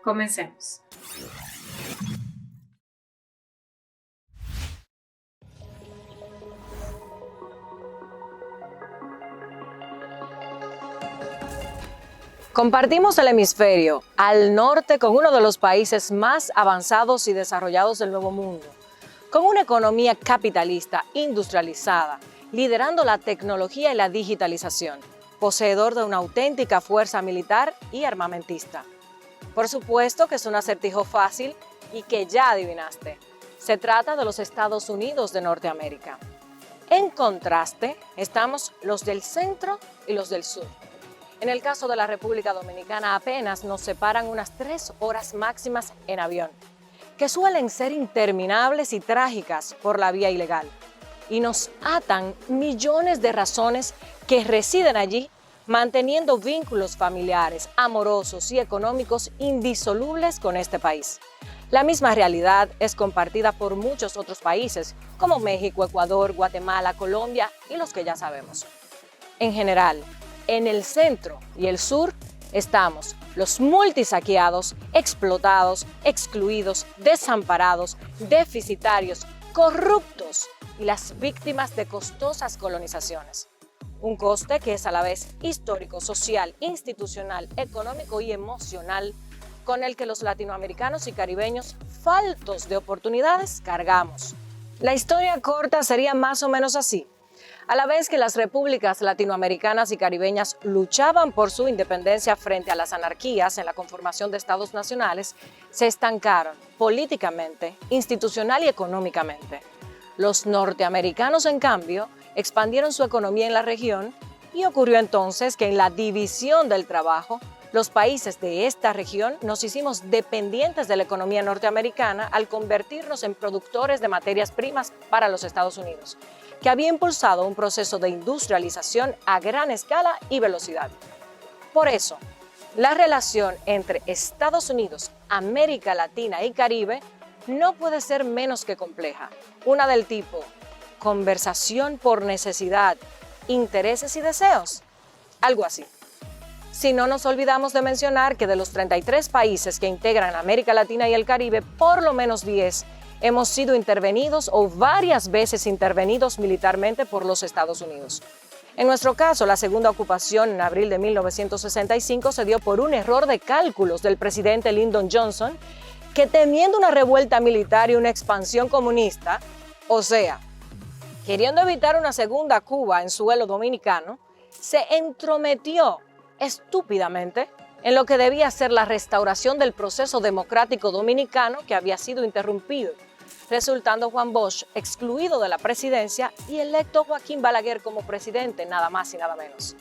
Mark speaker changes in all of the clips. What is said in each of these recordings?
Speaker 1: Comencemos. Compartimos el hemisferio al norte con uno de los países más avanzados y desarrollados del Nuevo Mundo, con una economía capitalista industrializada, liderando la tecnología y la digitalización, poseedor de una auténtica fuerza militar y armamentista. Por supuesto que es un acertijo fácil y que ya adivinaste. Se trata de los Estados Unidos de Norteamérica. En contraste, estamos los del centro y los del sur. En el caso de la República Dominicana, apenas nos separan unas 3 horas máximas en avión, que suelen ser interminables y trágicas por la vía ilegal. Y nos atan millones de razones que residen allí, manteniendo vínculos familiares, amorosos y económicos indisolubles con este país. La misma realidad es compartida por muchos otros países, como México, Ecuador, Guatemala, Colombia y los que ya sabemos. En general, en el centro y el sur estamos los multisaqueados, explotados, excluidos, desamparados, deficitarios, corruptos y las víctimas de costosas colonizaciones. Un coste que es a la vez histórico, social, institucional, económico y emocional, con el que los latinoamericanos y caribeños, faltos de oportunidades, cargamos. La historia corta sería más o menos así. A la vez que las repúblicas latinoamericanas y caribeñas luchaban por su independencia frente a las anarquías en la conformación de estados nacionales, se estancaron políticamente, institucional y económicamente. Los norteamericanos, en cambio, expandieron su economía en la región y ocurrió entonces que en la división del trabajo, los países de esta región nos hicimos dependientes de la economía norteamericana al convertirnos en productores de materias primas para los Estados Unidos, que había impulsado un proceso de industrialización a gran escala y velocidad. Por eso, la relación entre Estados Unidos, América Latina y Caribe no puede ser menos que compleja, una del tipo conversación por necesidad, intereses y deseos, algo así. Si no nos olvidamos de mencionar que de los 33 países que integran América Latina y el Caribe, por lo menos 10 hemos sido intervenidos o varias veces intervenidos militarmente por los Estados Unidos. En nuestro caso, la segunda ocupación en abril de 1965 se dio por un error de cálculos del presidente Lyndon Johnson, que temiendo una revuelta militar y una expansión comunista, o sea, queriendo evitar una segunda Cuba en suelo dominicano, se entrometió estúpidamente en lo que debía ser la restauración del proceso democrático dominicano que había sido interrumpido, resultando Juan Bosch excluido de la presidencia y electo Joaquín Balaguer como presidente, nada más y nada menos.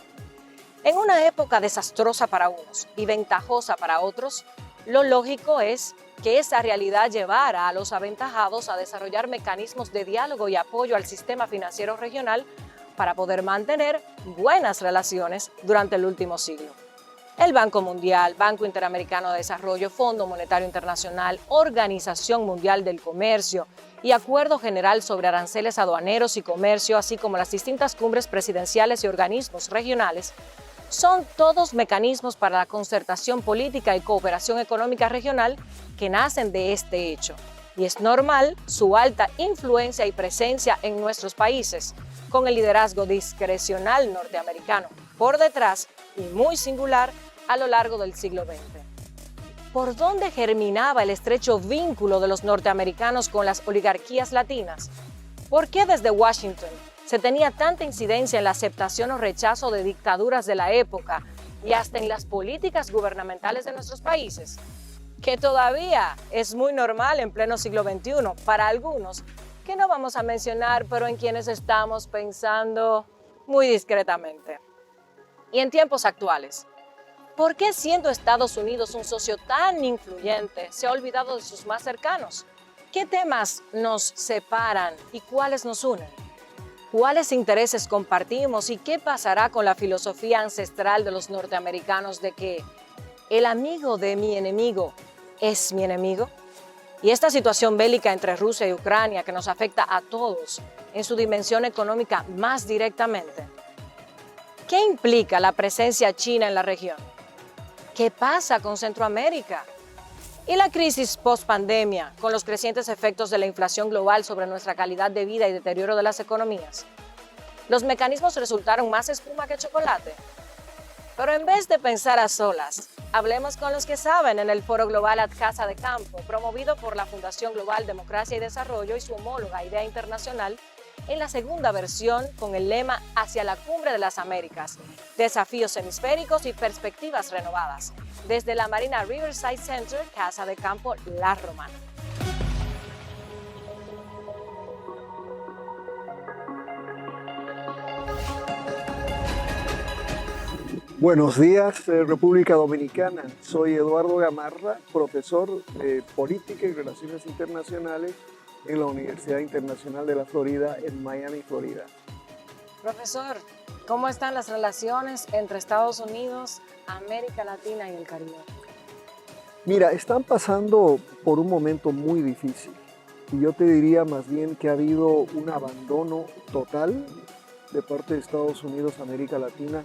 Speaker 1: En una época desastrosa para unos y ventajosa para otros, lo lógico es que esa realidad llevara a los aventajados a desarrollar mecanismos de diálogo y apoyo al sistema financiero regional para poder mantener buenas relaciones durante el último siglo. El Banco Mundial, Banco Interamericano de Desarrollo, Fondo Monetario Internacional, Organización Mundial del Comercio y Acuerdo General sobre Aranceles Aduaneros y Comercio, así como las distintas cumbres presidenciales y organismos regionales, son todos mecanismos para la concertación política y cooperación económica regional que nacen de este hecho. Y es normal su alta influencia y presencia en nuestros países, con el liderazgo discrecional norteamericano por detrás y muy singular a lo largo del siglo XX. ¿Por dónde germinaba el estrecho vínculo de los norteamericanos con las oligarquías latinas? ¿Por qué desde Washington se tenía tanta incidencia en la aceptación o rechazo de dictaduras de la época y hasta en las políticas gubernamentales de nuestros países? Que todavía es muy normal en pleno siglo XXI para algunos, que no vamos a mencionar, pero en quienes estamos pensando muy discretamente. Y en tiempos actuales, ¿por qué siendo Estados Unidos un socio tan influyente se ha olvidado de sus más cercanos? ¿Qué temas nos separan y cuáles nos unen? ¿Cuáles intereses compartimos y qué pasará con la filosofía ancestral de los norteamericanos de que el amigo de mi enemigo es mi enemigo? Y esta situación bélica entre Rusia y Ucrania que nos afecta a todos en su dimensión económica más directamente. ¿Qué implica la presencia china en la región? ¿Qué pasa con Centroamérica? Y la crisis post-pandemia, con los crecientes efectos de la inflación global sobre nuestra calidad de vida y deterioro de las economías. ¿Los mecanismos resultaron más espuma que chocolate? Pero en vez de pensar a solas, hablemos con los que saben en el Foro Global Ad Casa de Campo, promovido por la Fundación Global Democracia y Desarrollo y su homóloga Idea Internacional, en la segunda versión con el lema Hacia la Cumbre de las Américas, desafíos hemisféricos y perspectivas renovadas, desde la Marina Riverside Center, Casa de Campo La Romana.
Speaker 2: Buenos días, República Dominicana. Soy Eduardo Gamarra, profesor de Política y Relaciones Internacionales en la Universidad Internacional de la Florida, en Miami, Florida.
Speaker 1: Profesor, ¿cómo están las relaciones entre Estados Unidos, América Latina y el Caribe?
Speaker 2: Mira, están pasando por un momento muy difícil. Y yo te diría más bien que ha habido un abandono total de parte de Estados Unidos a América Latina,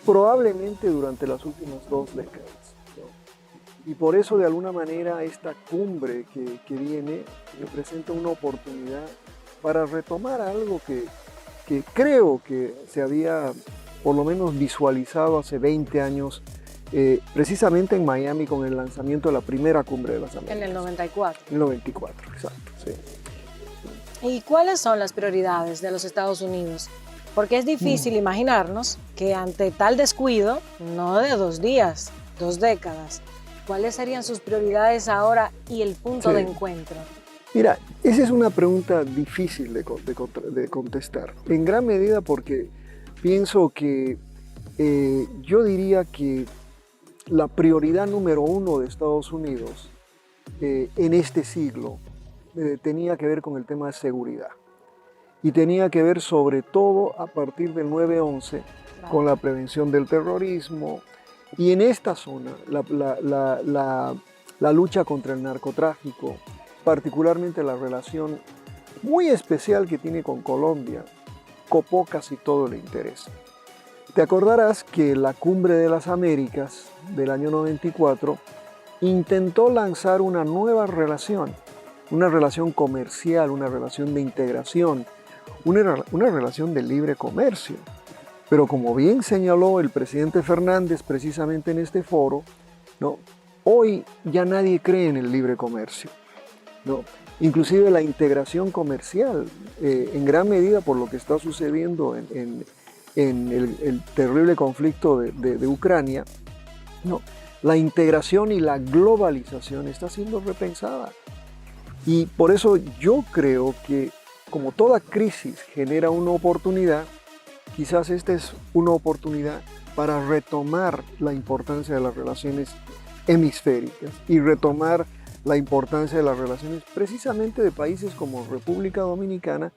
Speaker 2: probablemente durante las últimas 2 décadas. ¿No? Y por eso, de alguna manera, esta cumbre que viene representa una oportunidad para retomar algo que creo que se había por lo menos visualizado hace 20 años, precisamente en Miami con el lanzamiento de la primera cumbre de las Américas.
Speaker 1: En el 94.
Speaker 2: En el 94, exacto, sí.
Speaker 1: ¿Y cuáles son las prioridades de los Estados Unidos? Porque es difícil imaginarnos que ante tal descuido, no de 2 días, 2 décadas, ¿cuáles serían sus prioridades ahora y el punto de encuentro?
Speaker 2: Mira, esa es una pregunta difícil de contestar, en gran medida porque pienso que yo diría que la prioridad número 1 de Estados Unidos en este siglo tenía que ver con el tema de seguridad. Y tenía que ver sobre todo a partir del 9/11 con la prevención del terrorismo y en esta zona la lucha contra el narcotráfico, particularmente la relación muy especial que tiene con Colombia, copó casi todo el interés. Te acordarás que la Cumbre de las Américas del año 94 intentó lanzar una nueva relación comercial, una relación de integración, una relación de libre comercio. Pero como bien señaló el presidente Fernández precisamente en este foro, ¿no? Hoy ya nadie cree en el libre comercio, ¿no? Inclusive la integración comercial, en gran medida por lo que está sucediendo en el terrible conflicto de Ucrania, ¿no? La integración y la globalización está siendo repensada. Y por eso yo creo que como toda crisis genera una oportunidad, quizás esta es una oportunidad para retomar la importancia de las relaciones hemisféricas y retomar la importancia de las relaciones precisamente de países como República Dominicana,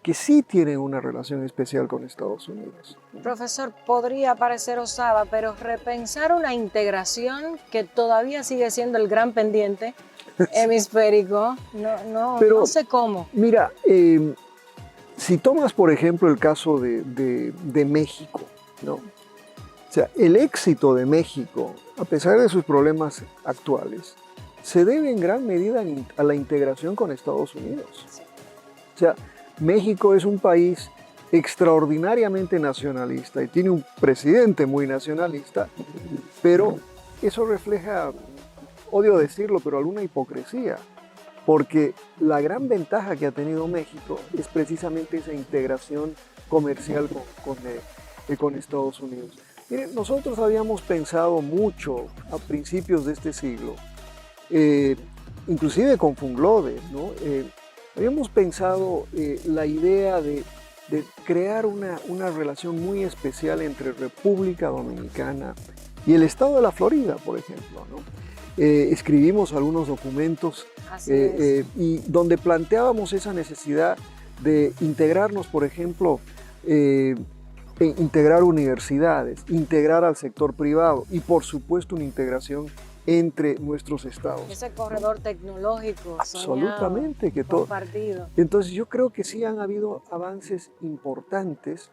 Speaker 2: que sí tienen una relación especial con Estados Unidos.
Speaker 1: Profesor, podría parecer osada, pero repensar una integración que todavía sigue siendo el gran pendiente hemisférico, no sé cómo.
Speaker 2: Mira, si tomas por ejemplo el caso de México, ¿no? O sea, el éxito de México, a pesar de sus problemas actuales, se debe en gran medida a la integración con Estados Unidos.
Speaker 1: Sí.
Speaker 2: O sea, México es un país extraordinariamente nacionalista y tiene un presidente muy nacionalista, pero eso refleja, odio decirlo, pero alguna hipocresía, porque la gran ventaja que ha tenido México es precisamente esa integración comercial con Estados Unidos. Miren, nosotros habíamos pensado mucho a principios de este siglo, inclusive con Funglode, ¿no? Habíamos pensado la idea de crear una relación muy especial entre República Dominicana y el estado de la Florida, por ejemplo, ¿no? Escribimos algunos documentos y donde planteábamos esa necesidad de integrarnos, por ejemplo, integrar universidades, integrar al sector privado y por supuesto una integración entre nuestros estados.
Speaker 1: Ese corredor tecnológico
Speaker 2: Absolutamente,
Speaker 1: soñado,
Speaker 2: que todo.
Speaker 1: compartido.
Speaker 2: Entonces yo creo que sí han habido avances importantes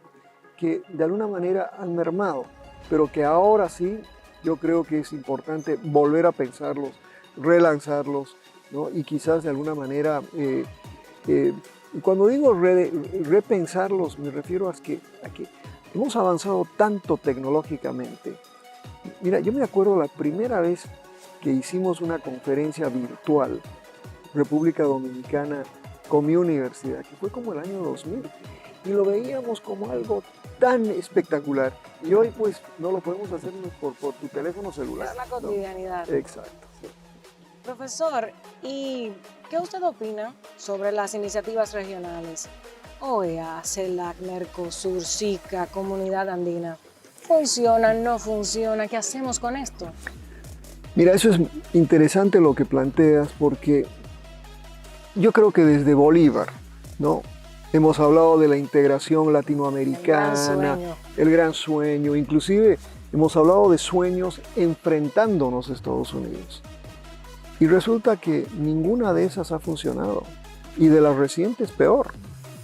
Speaker 2: que de alguna manera han mermado, pero que ahora sí yo creo que es importante volver a pensarlos, relanzarlos, ¿no? Y quizás de alguna manera, cuando digo repensarlos, me refiero a que hemos avanzado tanto tecnológicamente. Mira, yo me acuerdo la primera vez que hicimos una conferencia virtual, República Dominicana con mi universidad, que fue como el año 2000, y lo veíamos como algo tan espectacular. Y hoy pues no lo podemos hacer por tu teléfono celular.
Speaker 1: Es la cotidianidad.
Speaker 2: ¿No? Exacto. Sí.
Speaker 1: Profesor, ¿y qué usted opina sobre las iniciativas regionales? OEA, CELAC, Mercosur, SICA, Comunidad Andina. ¿Funciona, no funciona? ¿Qué hacemos con esto?
Speaker 2: Mira, eso es interesante lo que planteas, porque yo creo que desde Bolívar, ¿no? Hemos hablado de la integración latinoamericana, el gran sueño, inclusive hemos hablado de sueños enfrentándonos a Estados Unidos. Y resulta que ninguna de esas ha funcionado, y de las recientes peor,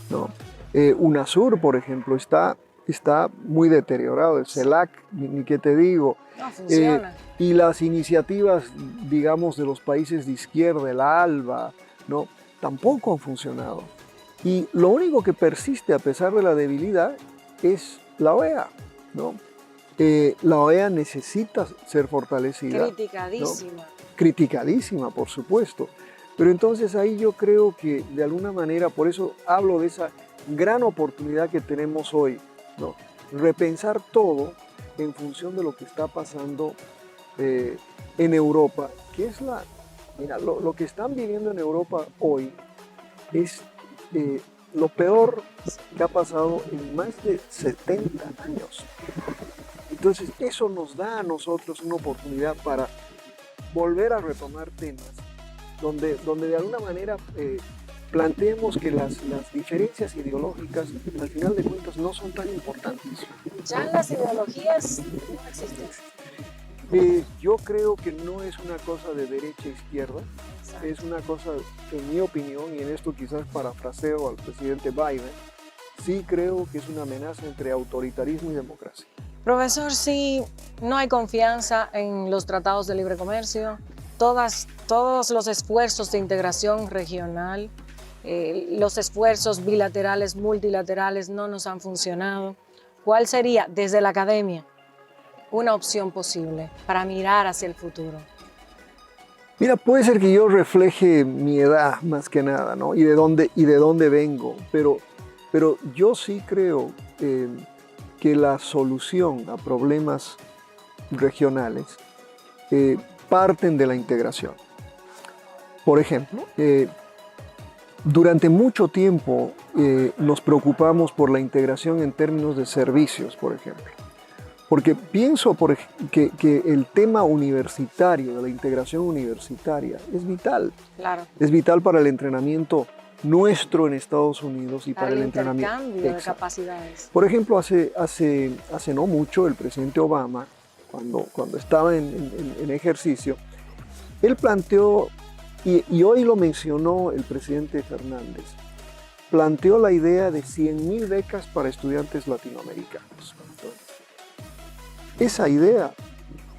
Speaker 2: ¿no? UNASUR, por ejemplo, está muy deteriorado, el CELAC, ni qué te digo.
Speaker 1: No funciona.
Speaker 2: Y las iniciativas, digamos, de los países de izquierda, el ALBA, ¿no? Tampoco han funcionado. Y lo único que persiste a pesar de la debilidad es la OEA, ¿no? La OEA necesita ser fortalecida.
Speaker 1: Criticadísima.
Speaker 2: ¿No? Criticadísima, por supuesto. Pero entonces ahí yo creo que de alguna manera, por eso hablo de esa gran oportunidad que tenemos hoy, ¿no? Repensar todo en función de lo que está pasando en Europa, que es mira, lo que están viviendo en Europa hoy es lo peor que ha pasado en más de 70 años. Entonces eso nos da a nosotros una oportunidad para volver a retomar temas donde de alguna manera planteemos que las diferencias ideológicas al final de cuentas no son tan importantes.
Speaker 1: Ya las ideologías no existen.
Speaker 2: Yo creo que no es una cosa de derecha e izquierda, es una cosa, en mi opinión, y en esto quizás parafraseo al presidente Biden, sí creo que es una amenaza entre autoritarismo y democracia.
Speaker 1: Profesor, si no hay confianza en los tratados de libre comercio, todos los esfuerzos de integración regional, los esfuerzos bilaterales, multilaterales no nos han funcionado, ¿cuál sería, desde la academia, una opción posible para mirar hacia el futuro?
Speaker 2: Mira, puede ser que yo refleje mi edad más que nada, ¿no? Y de dónde vengo, pero yo sí creo que la solución a problemas regionales parten de la integración. Por ejemplo, durante mucho tiempo nos preocupamos por la integración en términos de servicios, por ejemplo. Porque pienso que el tema universitario, de la integración universitaria, es vital.
Speaker 1: Claro.
Speaker 2: Es vital para el entrenamiento nuestro en Estados Unidos y para el entrenamiento.
Speaker 1: Intercambio de capacidades.
Speaker 2: Por ejemplo, hace no mucho, el presidente Obama, cuando estaba en ejercicio, él planteó, y hoy lo mencionó el presidente Fernández, planteó la idea de 100,000 becas para estudiantes latinoamericanos. Esa idea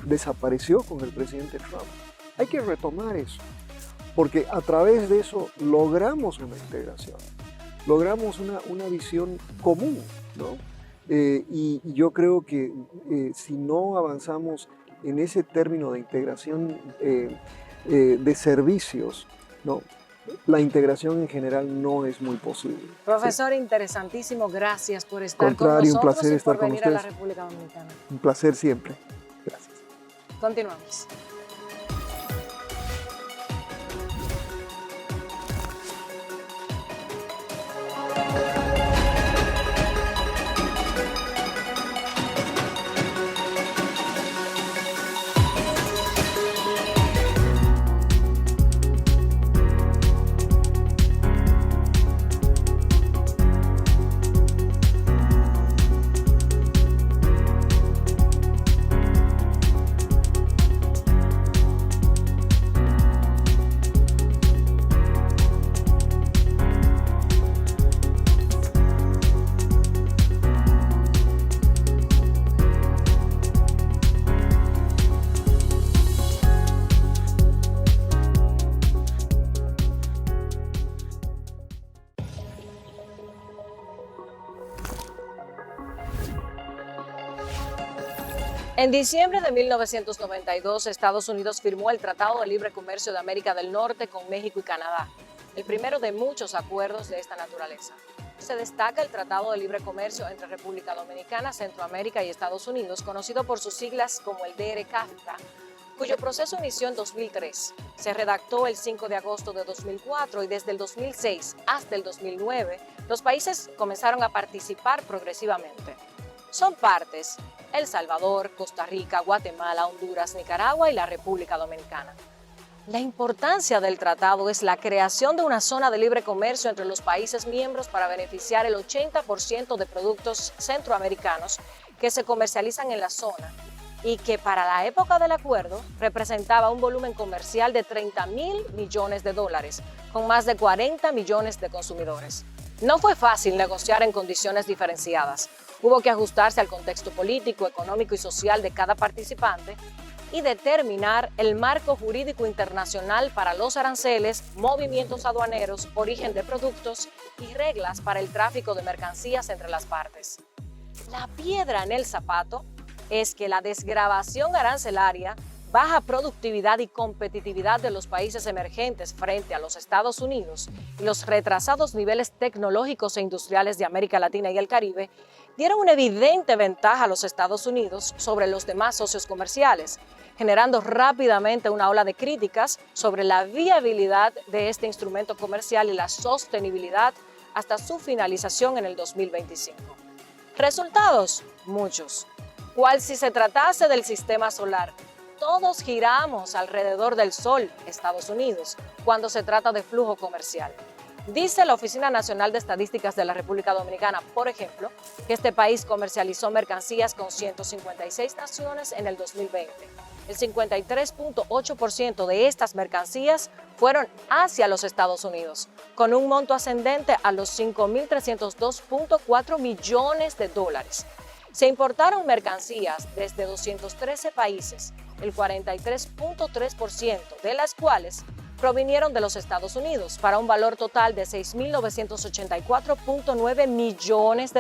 Speaker 2: desapareció con el presidente Trump. Hay que retomar eso, porque a través de eso logramos una integración, logramos una visión común, ¿no? Y yo creo que si no avanzamos en ese término de integración de servicios, ¿no? La integración en general no es muy posible.
Speaker 1: Profesor, sí. Interesantísimo. Gracias por estar
Speaker 2: Contrario,
Speaker 1: con nosotros
Speaker 2: un placer
Speaker 1: y
Speaker 2: estar
Speaker 1: por venir
Speaker 2: con
Speaker 1: a la
Speaker 2: ustedes.
Speaker 1: República Dominicana.
Speaker 2: Un placer siempre. Gracias.
Speaker 1: Continuamos. En diciembre de 1992, Estados Unidos firmó el Tratado de Libre Comercio de América del Norte con México y Canadá, el primero de muchos acuerdos de esta naturaleza. Se destaca el Tratado de Libre Comercio entre República Dominicana, Centroamérica y Estados Unidos, conocido por sus siglas como el DR-CAFTA, cuyo proceso inició en 2003. Se redactó el 5 de agosto de 2004 y desde el 2006 hasta el 2009, los países comenzaron a participar progresivamente. Son partes El Salvador, Costa Rica, Guatemala, Honduras, Nicaragua y la República Dominicana. La importancia del tratado es la creación de una zona de libre comercio entre los países miembros para beneficiar el 80% de productos centroamericanos que se comercializan en la zona y que para la época del acuerdo representaba un volumen comercial de $30.000 millones, con más de 40 millones de consumidores. No fue fácil negociar en condiciones diferenciadas. Hubo que ajustarse al contexto político, económico y social de cada participante y determinar el marco jurídico internacional para los aranceles, movimientos aduaneros, origen de productos y reglas para el tráfico de mercancías entre las partes. La piedra en el zapato es que la desgravación arancelaria, baja productividad y competitividad de los países emergentes frente a los Estados Unidos y los retrasados niveles tecnológicos e industriales de América Latina y el Caribe dieron una evidente ventaja a los Estados Unidos sobre los demás socios comerciales, generando rápidamente una ola de críticas sobre la viabilidad de este instrumento comercial y la sostenibilidad hasta su finalización en el 2025. Resultados, muchos. Cual si se tratase del sistema solar. Todos giramos alrededor del Sol, Estados Unidos, cuando se trata de flujo comercial. Dice la Oficina Nacional de Estadísticas de la República Dominicana, por ejemplo, que este país comercializó mercancías con 156 naciones en el 2020. El 53.8% de estas mercancías fueron hacia los Estados Unidos, con un monto ascendente a los $5.302.4 millones. Se importaron mercancías desde 213 países, el 43.3% de las cuales provinieron de los Estados Unidos, para un valor total de $6.984.9 millones.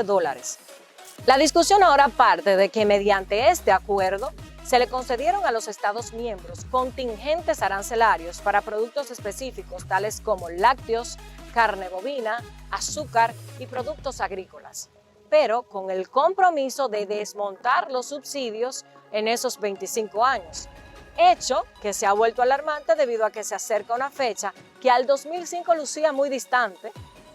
Speaker 1: La discusión ahora parte de que mediante este acuerdo se le concedieron a los Estados miembros contingentes arancelarios para productos específicos tales como lácteos, carne bovina, azúcar y productos agrícolas, pero con el compromiso de desmontar los subsidios en esos 25 años, hecho que se ha vuelto alarmante debido a que se acerca una fecha que al 2005 lucía muy distante,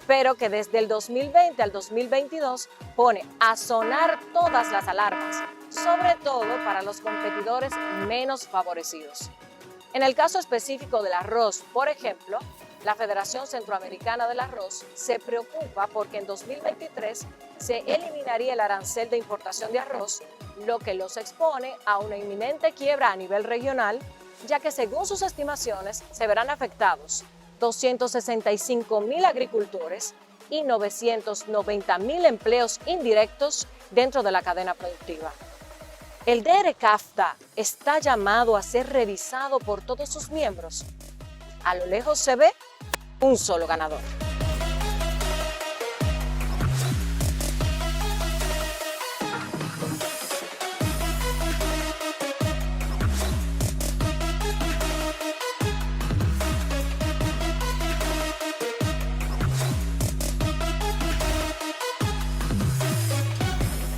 Speaker 1: pero que desde el 2020 al 2022 pone a sonar todas las alarmas, sobre todo para los competidores menos favorecidos. En el caso específico del arroz, por ejemplo, la Federación Centroamericana del Arroz se preocupa porque en 2023 se eliminaría el arancel de importación de arroz, lo que los expone a una inminente quiebra a nivel regional, ya que según sus estimaciones se verán afectados 265.000 agricultores y 990.000 empleos indirectos dentro de la cadena productiva. El DR-CAFTA está llamado a ser revisado por todos sus miembros. A lo lejos se ve un solo ganador.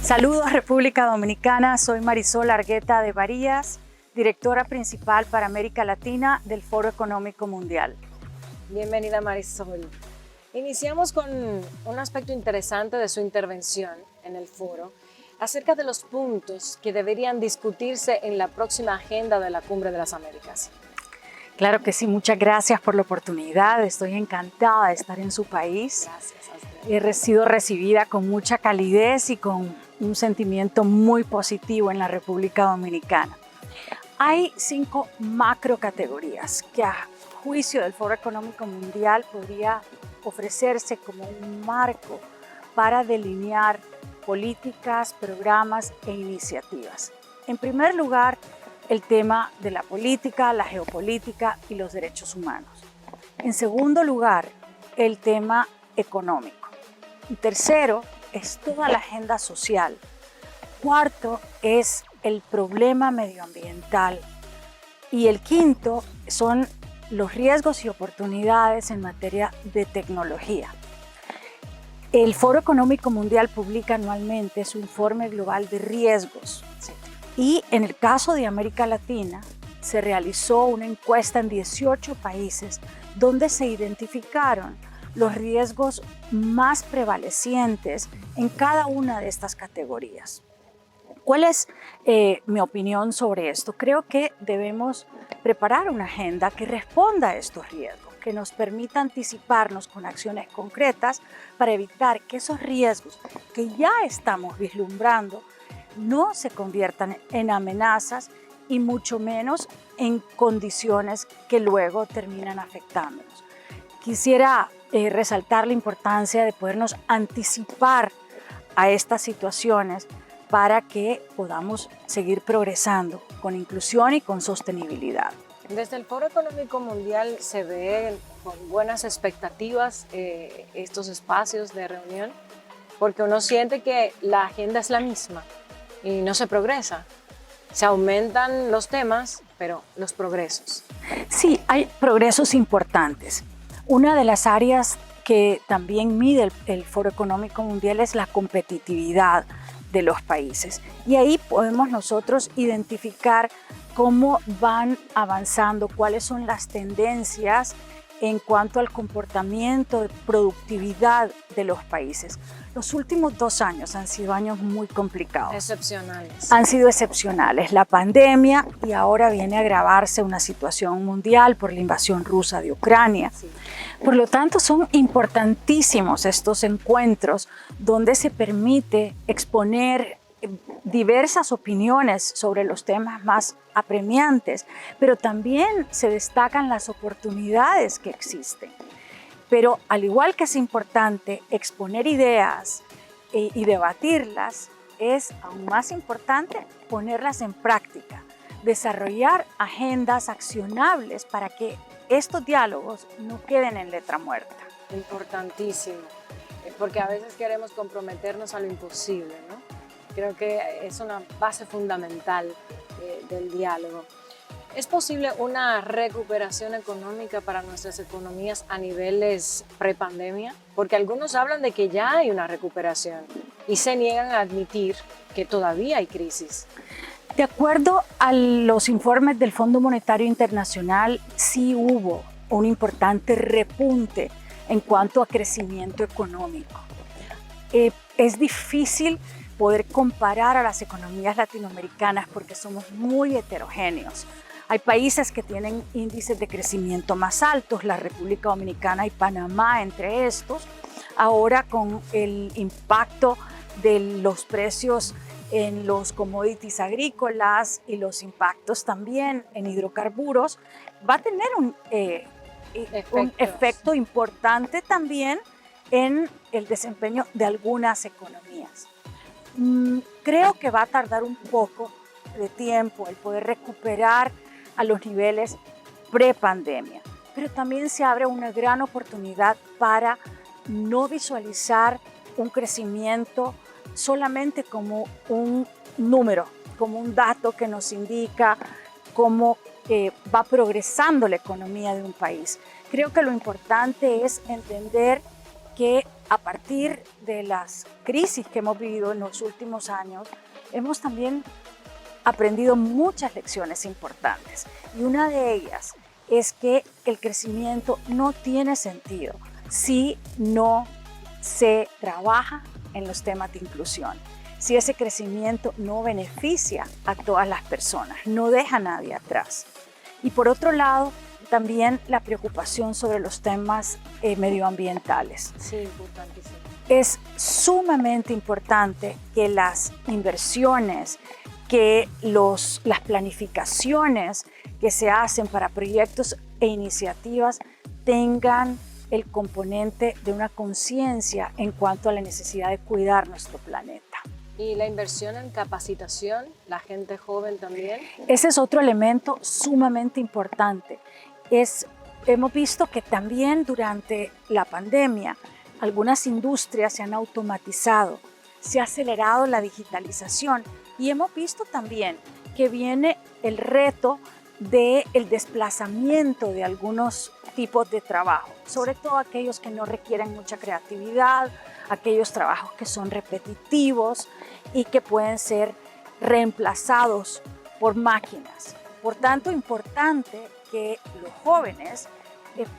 Speaker 3: Saludos República Dominicana, soy Marisol Argueta de Varías, directora principal para América Latina del Foro Económico Mundial.
Speaker 1: Bienvenida Marisol. Iniciamos con un aspecto interesante de su intervención en el foro, acerca de los puntos que deberían discutirse en la próxima agenda de la Cumbre de las Américas.
Speaker 3: Claro que sí, muchas gracias por la oportunidad, estoy encantada de estar en su país.
Speaker 1: Gracias a usted.
Speaker 3: He sido recibida con mucha calidez y con un sentimiento muy positivo en la República Dominicana. Hay 5 macrocategorías que a juicio del Foro Económico Mundial podría ofrecerse como un marco para delinear políticas, programas e iniciativas. En primer lugar, el tema de la política, la geopolítica y los derechos humanos. En segundo lugar, el tema económico. Y tercero, es toda la agenda social. Cuarto, es el problema medioambiental. Y el quinto son los riesgos y oportunidades en materia de tecnología. El Foro Económico Mundial publica anualmente su informe global de riesgos.
Speaker 1: Sí.
Speaker 3: Y en el caso de América Latina, se realizó una encuesta en 18 países donde se identificaron los riesgos más prevalecientes en cada una de estas categorías. ¿Cuál es mi opinión sobre esto? Creo que debemos preparar una agenda que responda a estos riesgos, que nos permita anticiparnos con acciones concretas para evitar que esos riesgos que ya estamos vislumbrando no se conviertan en amenazas y mucho menos en condiciones que luego terminan afectándonos. Quisiera resaltar la importancia de podernos anticipar a estas situaciones para que podamos seguir progresando con inclusión y con sostenibilidad.
Speaker 1: Desde el Foro Económico Mundial se ven con buenas expectativas estos espacios de reunión, porque uno siente que la agenda es la misma y no se progresa. Se aumentan los temas, pero los progresos.
Speaker 3: Sí, hay progresos importantes. Una de las áreas que también mide el Foro Económico Mundial es la competitividad de los países. Y ahí podemos nosotros identificar cómo van avanzando, cuáles son las tendencias en cuanto al comportamiento de productividad de los países. Los últimos 2 años han sido años muy complicados.
Speaker 1: Excepcionales.
Speaker 3: Han sido excepcionales. La pandemia y ahora viene a agravarse una situación mundial por la invasión rusa de Ucrania.
Speaker 1: Sí.
Speaker 3: Por lo tanto, son importantísimos estos encuentros donde se permite exponer diversas opiniones sobre los temas más apremiantes, pero también se destacan las oportunidades que existen. Pero al igual que es importante exponer ideas y debatirlas, es aún más importante ponerlas en práctica, desarrollar agendas accionables para que estos diálogos no queden en letra muerta.
Speaker 1: Importantísimo, porque a veces queremos comprometernos a lo imposible, ¿no? Creo que es una base fundamental del diálogo. ¿Es posible una recuperación económica para nuestras economías a niveles prepandemia? Porque algunos hablan de que ya hay una recuperación y se niegan a admitir que todavía hay crisis.
Speaker 3: De acuerdo a los informes del Fondo Monetario Internacional, sí hubo un importante repunte en cuanto a crecimiento económico. Es difícil poder comparar a las economías latinoamericanas porque somos muy heterogéneos. Hay países que tienen índices de crecimiento más altos, la República Dominicana y Panamá entre estos. Ahora con el impacto de los precios en los commodities agrícolas y los impactos también en hidrocarburos, va a tener un efecto importante también en el desempeño de algunas economías. Creo que va a tardar un poco de tiempo el poder recuperar a los niveles prepandemia, pero también se abre una gran oportunidad para no visualizar un crecimiento solamente como un número, como un dato que nos indica cómo va progresando la economía de un país. Creo que lo importante es entender que a partir de las crisis que hemos vivido en los últimos años, hemos también aprendido muchas lecciones importantes. Y una de ellas es que el crecimiento no tiene sentido si no se trabaja en los temas de inclusión, si ese crecimiento no beneficia a todas las personas, no deja a nadie atrás. Y por otro lado, también la preocupación sobre los temas medioambientales.
Speaker 1: Sí, importantísimo.
Speaker 3: Es sumamente importante que las inversiones, que las planificaciones que se hacen para proyectos e iniciativas tengan el componente de una conciencia en cuanto a la necesidad de cuidar nuestro planeta.
Speaker 1: ¿Y la inversión en capacitación, la gente joven también?
Speaker 3: Ese es otro elemento sumamente importante. Hemos visto que también durante la pandemia algunas industrias se han automatizado, se ha acelerado la digitalización Y hemos visto también que viene el reto del desplazamiento de algunos tipos de trabajo, sobre todo aquellos que no requieren mucha creatividad, aquellos trabajos que son repetitivos y que pueden ser reemplazados por máquinas. Por tanto, es importante que los jóvenes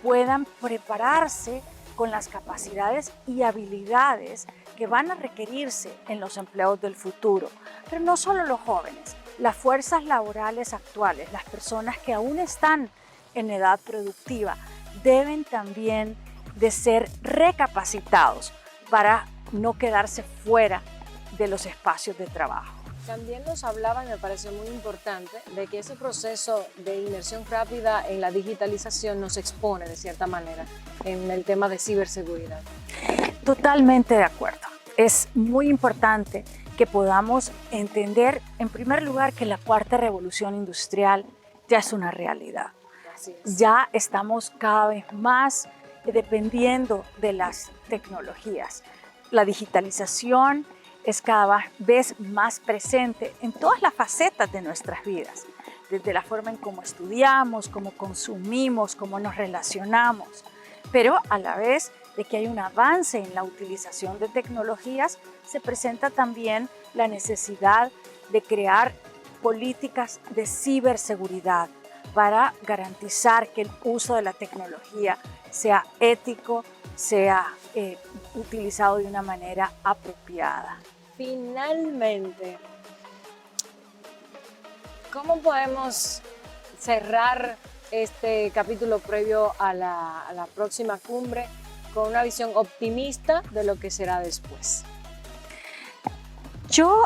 Speaker 3: puedan prepararse con las capacidades y habilidades que van a requerirse en los empleos del futuro. Pero no solo los jóvenes, las fuerzas laborales actuales, las personas que aún están en edad productiva, deben también de ser recapacitados para no quedarse fuera de los espacios de trabajo.
Speaker 1: También nos hablaba, y me pareció muy importante, de que ese proceso de inmersión rápida en la digitalización nos expone de cierta manera en el tema de ciberseguridad.
Speaker 3: Totalmente de acuerdo. Es muy importante que podamos entender, en primer lugar, que la cuarta revolución industrial ya es una realidad.
Speaker 1: Así es.
Speaker 3: Ya estamos cada vez más dependiendo de las tecnologías. La digitalización es cada vez más presente en todas las facetas de nuestras vidas, desde la forma en cómo estudiamos, cómo consumimos, cómo nos relacionamos, pero a la vez de que hay un avance en la utilización de tecnologías, se presenta también la necesidad de crear políticas de ciberseguridad para garantizar que el uso de la tecnología sea ético, sea utilizado de una manera apropiada.
Speaker 1: Finalmente, ¿cómo podemos cerrar este capítulo previo a la próxima cumbre con una visión optimista de lo que será después?
Speaker 3: Yo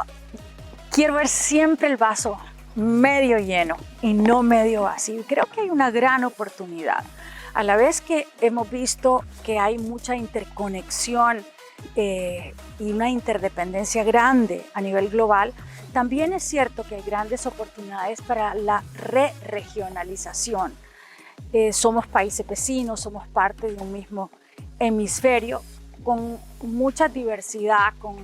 Speaker 3: quiero ver siempre el vaso medio lleno y no medio vacío. Creo que hay una gran oportunidad. A la vez que hemos visto que hay mucha interconexión y una interdependencia grande a nivel global, también es cierto que hay grandes oportunidades para la re-regionalización. Somos países vecinos, somos parte de un mismo hemisferio con mucha diversidad, con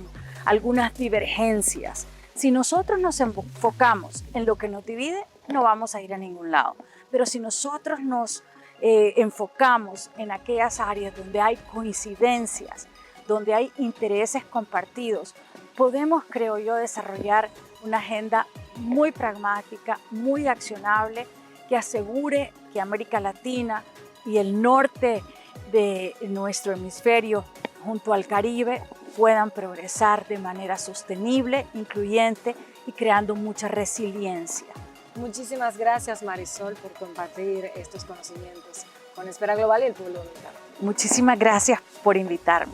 Speaker 3: algunas divergencias. Si nosotros nos enfocamos en lo que nos divide, no vamos a ir a ningún lado. Pero si nosotros nos enfocamos en aquellas áreas donde hay coincidencias, donde hay intereses compartidos, podemos, creo yo, desarrollar una agenda muy pragmática, muy accionable, que asegure que América Latina y el norte de nuestro hemisferio, junto al Caribe, puedan progresar de manera sostenible, incluyente y creando mucha resiliencia.
Speaker 1: Muchísimas gracias, Marisol, por compartir estos conocimientos con Esfera Global y el pueblo dominicano.
Speaker 3: Muchísimas gracias por invitarme.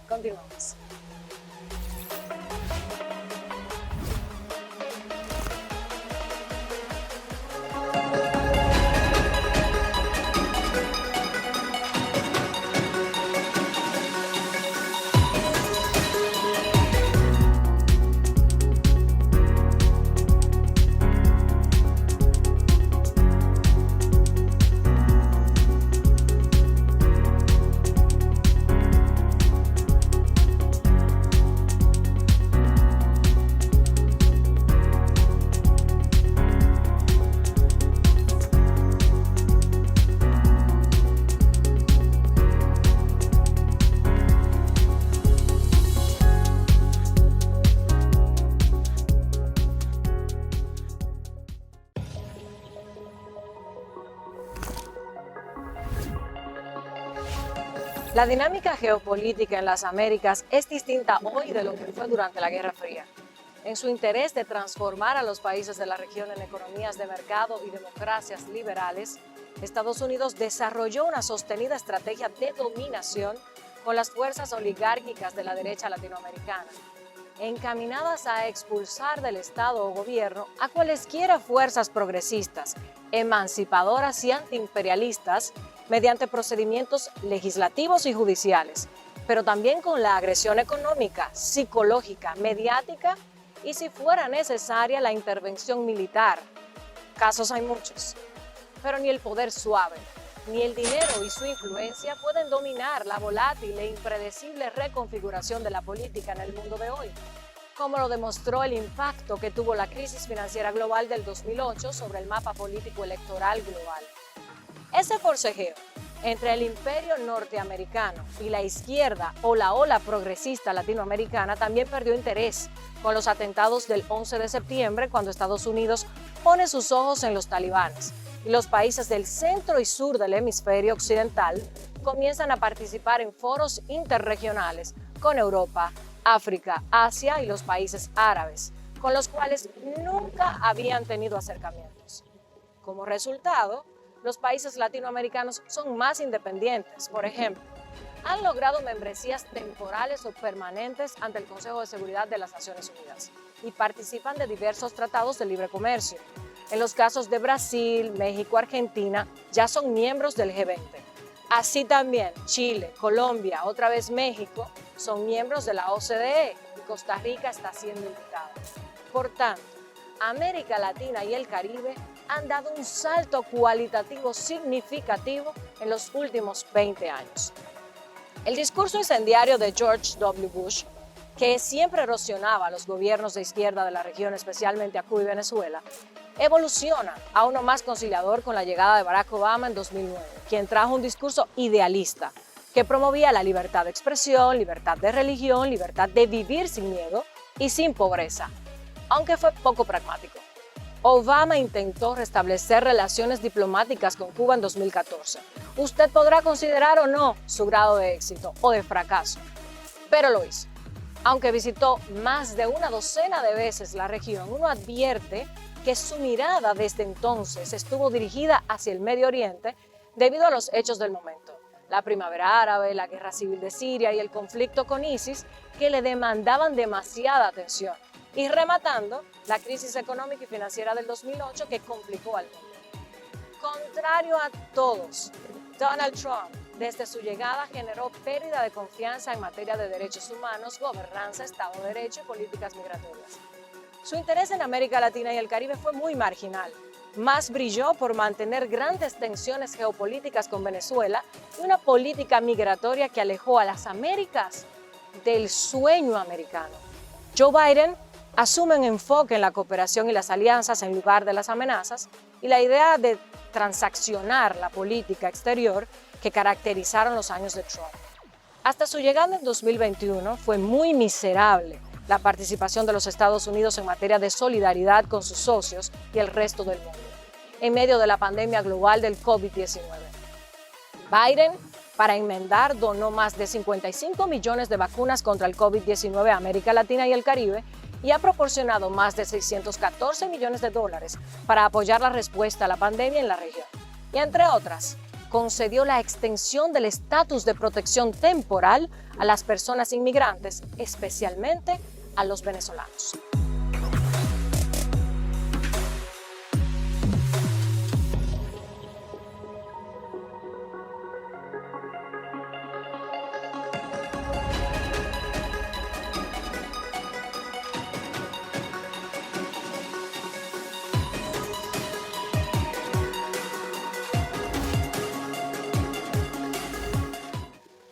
Speaker 1: Continuamos. La dinámica geopolítica en las Américas es distinta hoy de lo que fue durante la Guerra Fría. En su interés de transformar a los países de la región en economías de mercado y democracias liberales, Estados Unidos desarrolló una sostenida estrategia de dominación con las fuerzas oligárquicas de la derecha latinoamericana, encaminadas a expulsar del Estado o gobierno a cualesquiera fuerzas progresistas, emancipadoras y antiimperialistas mediante procedimientos legislativos y judiciales, pero también con la agresión económica, psicológica, mediática y, si fuera necesaria, la intervención militar. Casos hay muchos, pero ni el poder suave, ni el dinero y su influencia pueden dominar la volátil e impredecible reconfiguración de la política en el mundo de hoy. como lo demostró el impacto que tuvo la crisis financiera global del 2008 sobre el mapa político electoral global. Ese forcejeo entre el imperio norteamericano y la izquierda o la ola progresista latinoamericana también perdió interés con los atentados del 11 de septiembre, cuando Estados Unidos pone sus ojos en los talibanes y los países del centro y sur del hemisferio occidental comienzan a participar en foros interregionales con Europa, África, Asia y los países árabes, con los cuales nunca habían tenido acercamientos. Como resultado, los países latinoamericanos son más independientes. Por ejemplo, han logrado membresías temporales o permanentes ante el Consejo de Seguridad de las Naciones Unidas y participan de diversos tratados de libre comercio. En los casos de Brasil, México, Argentina, ya son miembros del G20. Así también Chile, Colombia, otra vez México, son miembros de la OCDE y Costa Rica está siendo invitada. Por tanto, América Latina y el Caribe han dado un salto cualitativo significativo en los últimos 20 años. El discurso incendiario de George W. Bush, que siempre erosionaba a los gobiernos de izquierda de la región, especialmente a Cuba y Venezuela, evoluciona a uno más conciliador con la llegada de Barack Obama en 2009, quien trajo un discurso idealista que promovía la libertad de expresión, libertad de religión, libertad de vivir sin miedo y sin pobreza, aunque fue poco pragmático. Obama intentó restablecer relaciones diplomáticas con Cuba en 2014. Usted podrá considerar o no su grado de éxito o de fracaso, pero lo hizo. Aunque visitó más de una docena de veces la región, uno advierte que su mirada desde entonces estuvo dirigida hacia el Medio Oriente debido a los hechos del momento. La primavera árabe, la guerra civil de Siria y el conflicto con ISIS, que le demandaban demasiada atención. Y rematando, la crisis económica y financiera del 2008 que complicó al mundo. Contrario a todos, Donald Trump, desde su llegada, generó pérdida de confianza en materia de derechos humanos, gobernanza, Estado de Derecho y políticas migratorias. Su interés en América Latina y el Caribe fue muy marginal. Más brilló por mantener grandes tensiones geopolíticas con Venezuela y una política migratoria que alejó a las Américas del sueño americano. Joe Biden asume un enfoque en la cooperación y las alianzas en lugar de las amenazas y la idea de transaccionar la política exterior que caracterizaron los años de Trump. Hasta su llegada en 2021 fue muy miserable la participación de los Estados Unidos en materia de solidaridad con sus socios y el resto del mundo, en medio de la pandemia global del COVID-19. Biden, para enmendar, donó más de 55 millones de vacunas contra el COVID-19 a América Latina y el Caribe y ha proporcionado más de 614 millones de dólares para apoyar la respuesta a la pandemia en la región. Y entre otras, concedió la extensión del estatus de protección temporal a las personas inmigrantes, especialmente a los venezolanos.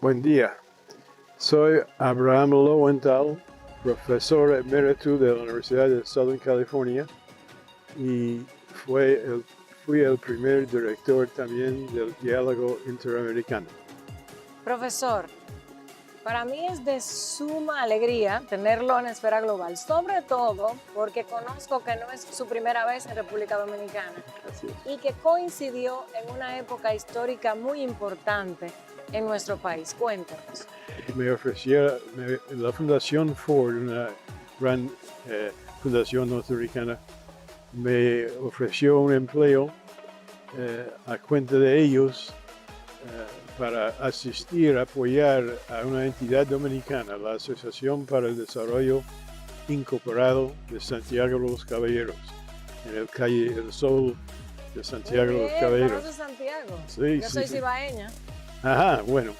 Speaker 4: Buen día, soy Abraham Lowenthal, profesor emérito de la Universidad de Southern California y fui el primer director también del Diálogo Interamericano.
Speaker 1: Profesor, para mí es de suma alegría tenerlo en Esfera Global, sobre todo porque conozco que no es su primera vez en República Dominicana y que coincidió en una época histórica muy importante en nuestro país. Cuéntanos.
Speaker 4: Me ofreció la Fundación Ford, una gran fundación norteamericana, me ofreció un empleo a cuenta de ellos para asistir, apoyar a una entidad dominicana, la Asociación para el Desarrollo Incorporado de Santiago de los Caballeros, en el calle El Sol de Santiago de los Caballeros.
Speaker 1: ¿Conoces Santiago?
Speaker 4: Sí,
Speaker 1: Yo soy cibaeña.
Speaker 4: Ajá, bueno,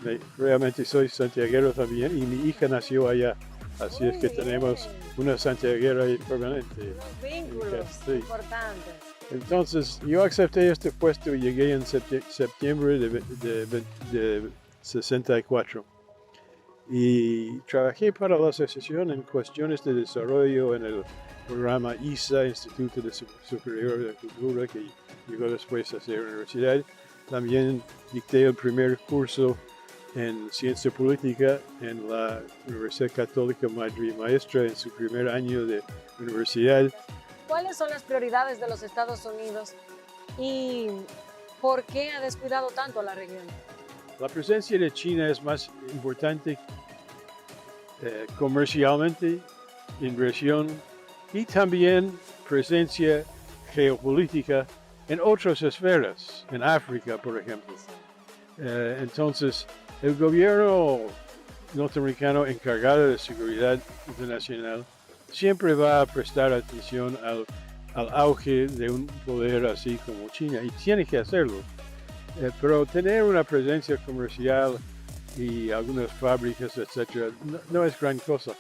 Speaker 1: Sí.
Speaker 4: Realmente soy santiaguero también y mi hija nació allá, así
Speaker 1: Muy
Speaker 4: es que
Speaker 1: bien.
Speaker 4: tenemos una santiaguera ahí permanente.
Speaker 1: Unos vínculos
Speaker 4: Sí.
Speaker 1: importantes.
Speaker 4: Entonces, yo acepté este puesto y llegué en septiembre de 64. y trabajé para la asociación en cuestiones de desarrollo en el programa ISA, Instituto Superior de Cultura, que llegó después a ser universidad. También dicté el primer curso en ciencia política en la Universidad Católica Madre y Maestra en su primer año de universidad.
Speaker 1: ¿Cuáles son las prioridades de los Estados Unidos y por qué ha descuidado tanto a la región?
Speaker 4: La presencia de China es más importante comercialmente, inversión y también presencia geopolítica en otras esferas, en África, por ejemplo. Entonces, el gobierno norteamericano encargado de seguridad internacional siempre va a prestar atención al auge de un poder así como China, y tiene que hacerlo. Pero tener una presencia comercial y algunas fábricas, etc., no es gran cosa.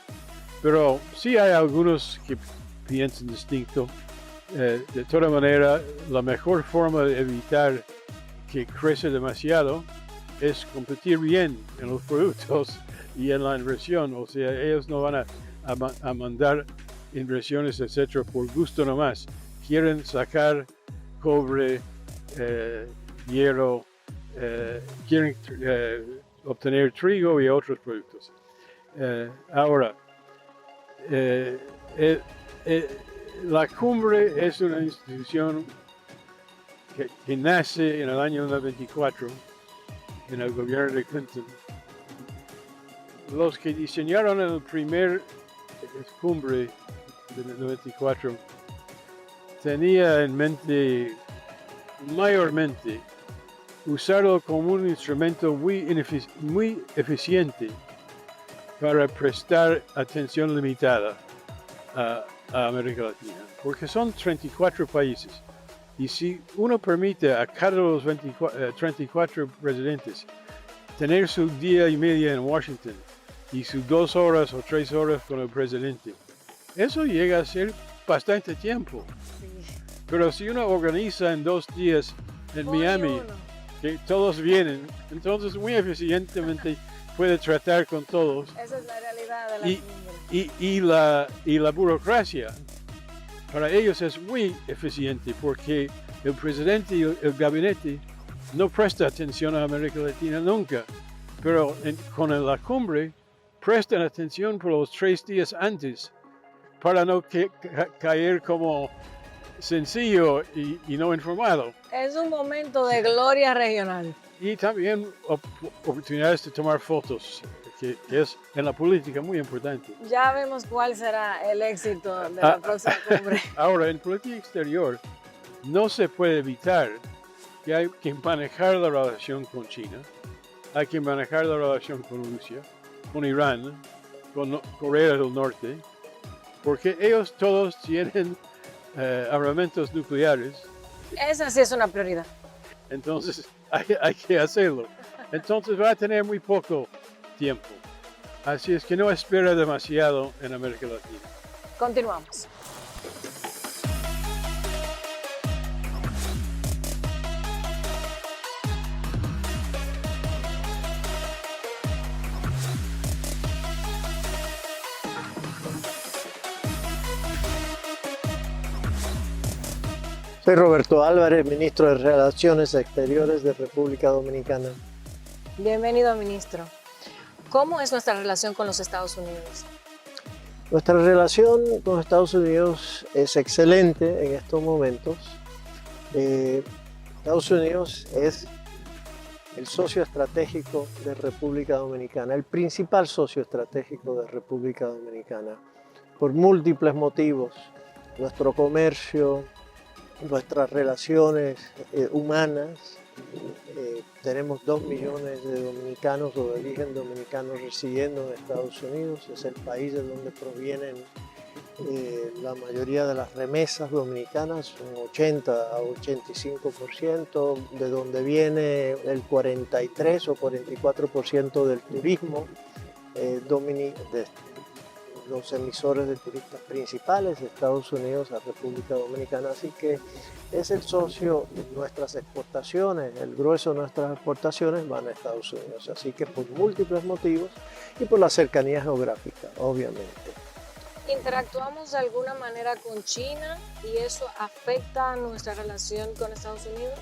Speaker 4: Pero sí hay algunos que piensan distinto. De toda manera, la mejor forma de evitar que crezca demasiado es competir bien en los productos y en la inversión. O sea, ellos no van a mandar inversiones, etc., por gusto nomás. Quieren sacar cobre, hierro, quieren obtener trigo y otros productos. Ahora, la cumbre es una institución que nace en el año 94 en el gobierno de Clinton. Los que diseñaron el primer cumbre del 94 tenía en mente mayormente usarlo como un instrumento muy eficiente para prestar atención limitada a América Latina, porque son 34 países, y si uno permite a cada de los 34 presidentes tener su día y media en Washington y sus 2 horas o 3 horas con el presidente, eso llega a ser bastante tiempo. Pero si uno organiza en 2 días en Miami, que todos vienen, entonces muy eficientemente puede tratar con todos.
Speaker 1: Esa es la realidad de la
Speaker 4: y la burocracia para ellos es muy eficiente, porque el presidente y el gabinete no presta atención a América Latina nunca, pero con la cumbre prestan atención por los 3 días antes para no caer como sencillo y no informado.
Speaker 1: Es un momento de gloria regional.
Speaker 4: Y también oportunidades de tomar fotos, que es en la política muy importante.
Speaker 1: Ya vemos cuál será el éxito de la próxima cumbre.
Speaker 4: Ahora, en política exterior no se puede evitar que hay que manejar la relación con China, hay que manejar la relación con Rusia, con Irán, con Corea del Norte, porque ellos todos tienen armamentos nucleares.
Speaker 1: Esa sí es una prioridad.
Speaker 4: Entonces hay que hacerlo. Entonces va a tener muy poco tiempo. Así es que no espera demasiado en América Latina.
Speaker 1: Continuamos.
Speaker 5: Soy Roberto Álvarez, ministro de Relaciones Exteriores de República Dominicana.
Speaker 1: Bienvenido, ministro. ¿Cómo es nuestra relación con los Estados Unidos?
Speaker 5: Nuestra relación con Estados Unidos es excelente en estos momentos. Estados Unidos es el socio estratégico de República Dominicana, el principal socio estratégico de República Dominicana, por múltiples motivos. Nuestro comercio, nuestras relaciones humanas. Tenemos 2 millones de dominicanos o de origen dominicano residiendo en Estados Unidos. Es el país de donde provienen la mayoría de las remesas dominicanas, un 80 a 85%, de donde viene el 43 o 44% del turismo los emisores de turistas principales de Estados Unidos a República Dominicana, así que es el socio de nuestras exportaciones, el grueso de nuestras exportaciones van a Estados Unidos, así que por múltiples motivos y por la cercanía geográfica, obviamente.
Speaker 1: ¿Interactuamos de alguna manera con China y eso afecta nuestra relación con Estados Unidos?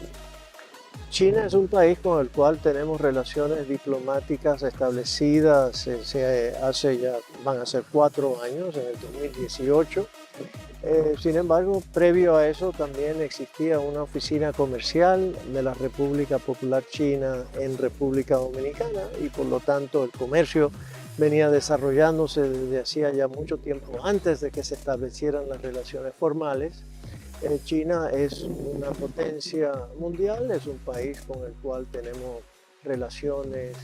Speaker 5: China es un país con el cual tenemos relaciones diplomáticas establecidas van a ser 4 años, en el 2018. Sin embargo, previo a eso también existía una oficina comercial de la República Popular China en República Dominicana y por lo tanto el comercio venía desarrollándose desde hacía ya mucho tiempo antes de que se establecieran las relaciones formales. China es una potencia mundial, es un país con el cual tenemos relaciones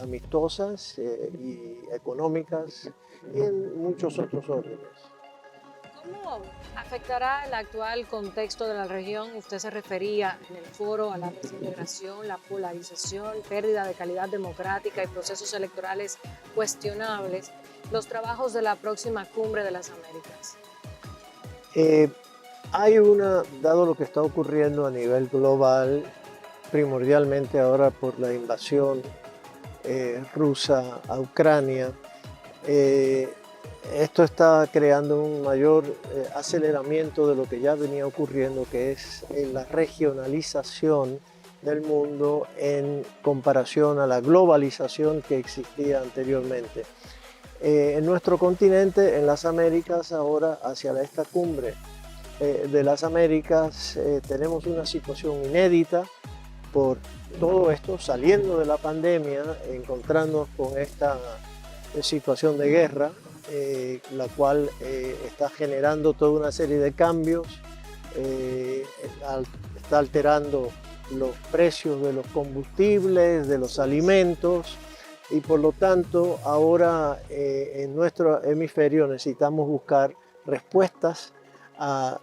Speaker 5: amistosas y económicas y en muchos otros órdenes.
Speaker 1: ¿Cómo afectará el actual contexto de la región? Usted se refería en el foro a la desintegración, la polarización, pérdida de calidad democrática y procesos electorales cuestionables, los trabajos de la próxima Cumbre de las Américas.
Speaker 5: Dado lo que está ocurriendo a nivel global, primordialmente ahora por la invasión rusa a Ucrania, esto está creando un mayor aceleramiento de lo que ya venía ocurriendo, que es la regionalización del mundo en comparación a la globalización que existía anteriormente. En nuestro continente, en las Américas, ahora hacia esta cumbre de las Américas, tenemos una situación inédita por todo esto, saliendo de la pandemia, encontrándonos con esta situación de guerra, la cual está generando toda una serie de cambios, está alterando los precios de los combustibles, de los alimentos, y por lo tanto ahora en nuestro hemisferio necesitamos buscar respuestas a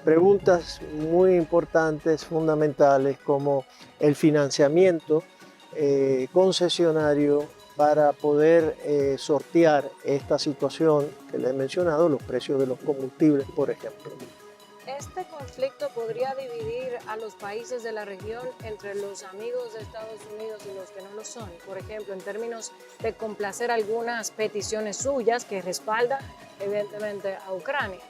Speaker 5: preguntas muy importantes, fundamentales, como el financiamiento concesionario para poder sortear esta situación que les he mencionado, los precios de los combustibles, por ejemplo.
Speaker 1: ¿Este conflicto podría dividir a los países de la región entre los amigos de Estados Unidos y los que no lo son? Por ejemplo, en términos de complacer algunas peticiones suyas que respaldan evidentemente a Ucrania.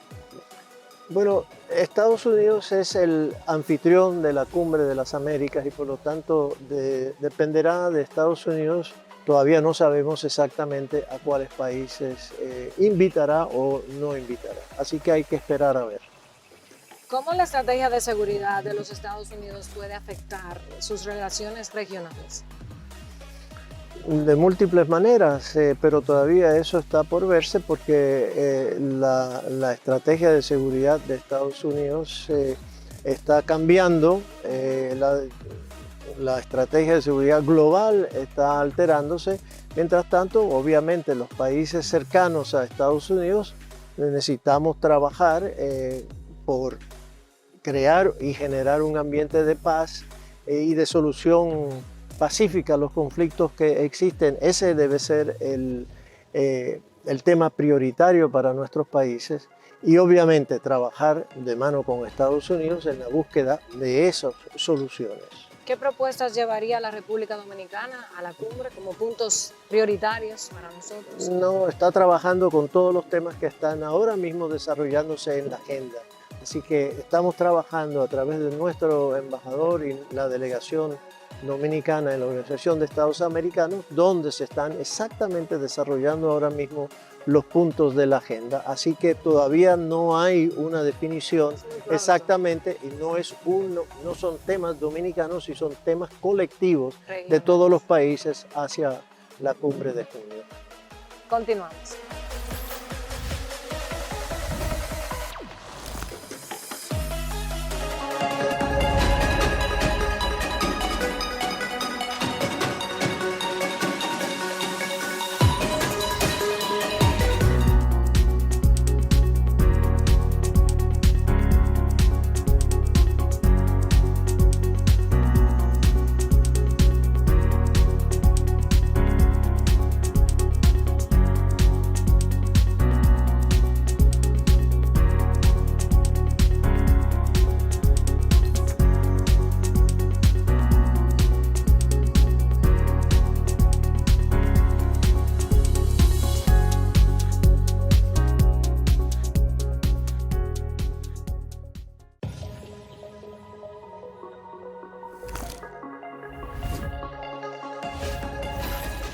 Speaker 5: Bueno, Estados Unidos es el anfitrión de la Cumbre de las Américas y por lo tanto dependerá de Estados Unidos. Todavía no sabemos exactamente a cuáles países invitará o no invitará. Así que hay que esperar a ver.
Speaker 1: ¿Cómo la estrategia de seguridad de los Estados Unidos puede afectar sus relaciones regionales?
Speaker 5: De múltiples maneras, pero todavía eso está por verse porque la estrategia de seguridad de Estados Unidos está cambiando, la estrategia de seguridad global está alterándose. Mientras tanto, obviamente los países cercanos a Estados Unidos necesitamos trabajar por crear y generar un ambiente de paz y de solución pacífica a los conflictos que existen. Ese debe ser el tema prioritario para nuestros países y obviamente trabajar de mano con Estados Unidos en la búsqueda de esas soluciones.
Speaker 1: ¿Qué propuestas llevaría la República Dominicana a la cumbre como puntos prioritarios para nosotros?
Speaker 5: No, está trabajando con todos los temas que están ahora mismo desarrollándose en la agenda. Así que estamos trabajando a través de nuestro embajador y la delegación dominicana en la Organización de Estados Americanos, donde se están exactamente desarrollando ahora mismo los puntos de la agenda. Así que todavía no hay una definición exactamente y no son temas dominicanos, sino son temas colectivos de todos los países hacia la cumbre de junio.
Speaker 1: Continuamos.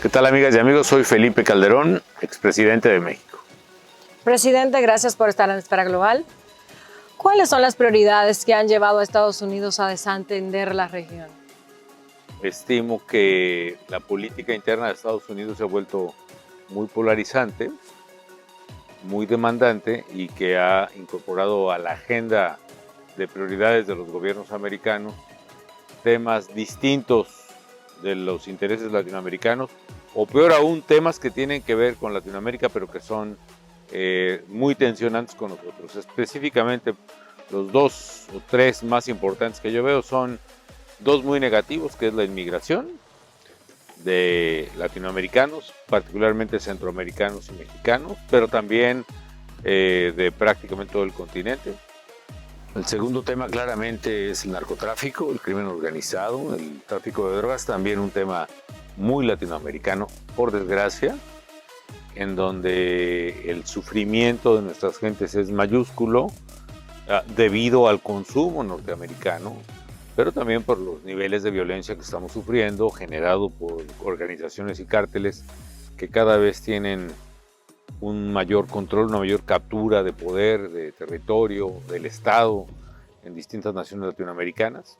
Speaker 6: ¿Qué tal, amigas y amigos? Soy Felipe Calderón, expresidente de México.
Speaker 1: Presidente, gracias por estar en Esfera Global. ¿Cuáles son las prioridades que han llevado a Estados Unidos a desentender la región?
Speaker 6: Estimo que la política interna de Estados Unidos se ha vuelto muy polarizante, muy demandante y que ha incorporado a la agenda de prioridades de los gobiernos americanos temas distintos de los intereses latinoamericanos, o peor aún, temas que tienen que ver con Latinoamérica pero que son muy tensionantes con nosotros. Específicamente, los 2 o 3 más importantes que yo veo son 2 muy negativos, que es la inmigración de latinoamericanos, particularmente centroamericanos y mexicanos, pero también de prácticamente todo el continente.
Speaker 7: El segundo tema claramente es el narcotráfico, el crimen organizado, el tráfico de drogas, también un tema muy latinoamericano, por desgracia, en donde el sufrimiento de nuestras gentes es mayúsculo debido al consumo norteamericano, pero también por los niveles de violencia que estamos sufriendo, generado por organizaciones y cárteles que cada vez tienen un mayor control, una mayor captura de poder, de territorio, del Estado en distintas naciones latinoamericanas.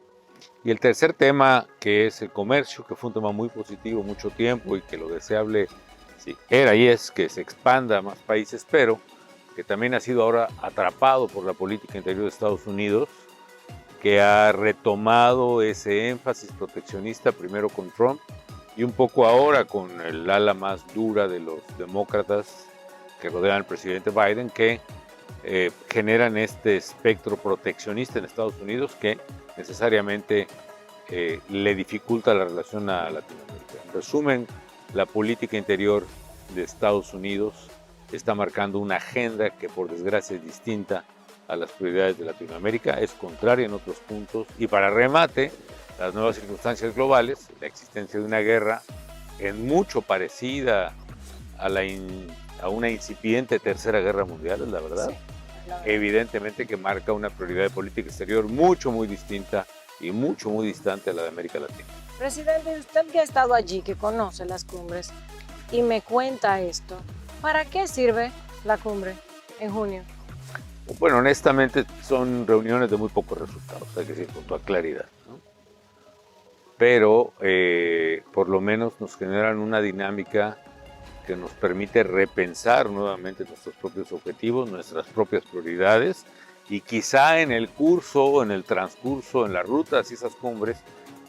Speaker 7: Y el tercer tema, que es el comercio, que fue un tema muy positivo mucho tiempo y que lo deseable sí, era y es que se expanda a más países, pero que también ha sido ahora atrapado por la política interior de Estados Unidos, que ha retomado ese énfasis proteccionista, primero con Trump y un poco ahora con el ala más dura de los demócratas que rodean al presidente Biden, que generan este espectro proteccionista en Estados Unidos que necesariamente le dificulta la relación a Latinoamérica. En resumen, la política interior de Estados Unidos está marcando una agenda que por desgracia es distinta a las prioridades de Latinoamérica, es contraria en otros puntos y para remate, las nuevas circunstancias globales, la existencia de una guerra en mucho parecida a una incipiente tercera guerra mundial, es la verdad, evidentemente que marca una prioridad de política exterior muy distinta y muy distante a la de América Latina.
Speaker 1: Presidente, usted que ha estado allí, que conoce las cumbres y me cuenta esto, ¿para qué sirve la cumbre en junio?
Speaker 6: Bueno, honestamente son reuniones de muy pocos resultados, hay que decir con toda claridad, ¿no? Pero por lo menos nos generan una dinámica que nos permite repensar nuevamente nuestros propios objetivos, nuestras propias prioridades y quizá en el curso, en el transcurso, en la ruta hacia esas cumbres,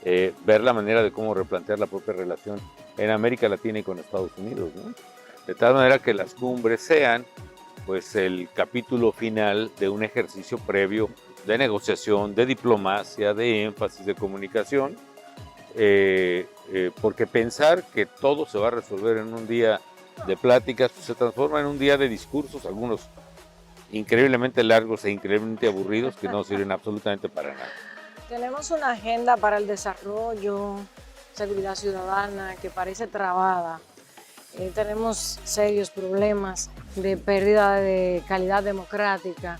Speaker 6: ver la manera de cómo replantear la propia relación en América Latina y con Estados Unidos, ¿no? De tal manera que las cumbres sean pues el capítulo final de un ejercicio previo de negociación, de diplomacia, de énfasis, de comunicación, porque pensar que todo se va a resolver en un día de pláticas pues, se transforma en un día de discursos, algunos increíblemente largos e increíblemente aburridos que no sirven absolutamente para nada.
Speaker 1: Tenemos una agenda para el desarrollo, seguridad ciudadana que parece trabada. Tenemos serios problemas de pérdida de calidad democrática.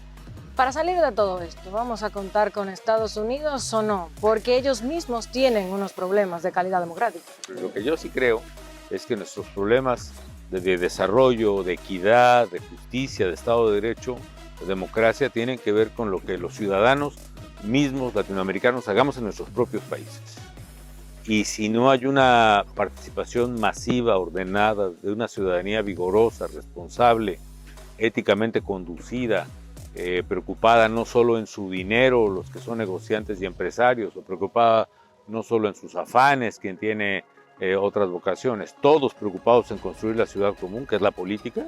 Speaker 1: Para salir de todo esto, ¿vamos a contar con Estados Unidos o no? Porque ellos mismos tienen unos problemas de calidad democrática.
Speaker 6: Lo que yo sí creo es que nuestros problemas de desarrollo, de equidad, de justicia, de Estado de Derecho, de democracia, tienen que ver con lo que los ciudadanos mismos latinoamericanos hagamos en nuestros propios países. Y si no hay una participación masiva, ordenada, de una ciudadanía vigorosa, responsable, éticamente conducida, preocupada no solo en su dinero, los que son negociantes y empresarios, o preocupada no solo en sus afanes, quien tiene otras vocaciones, todos preocupados en construir la ciudad común, que es la política,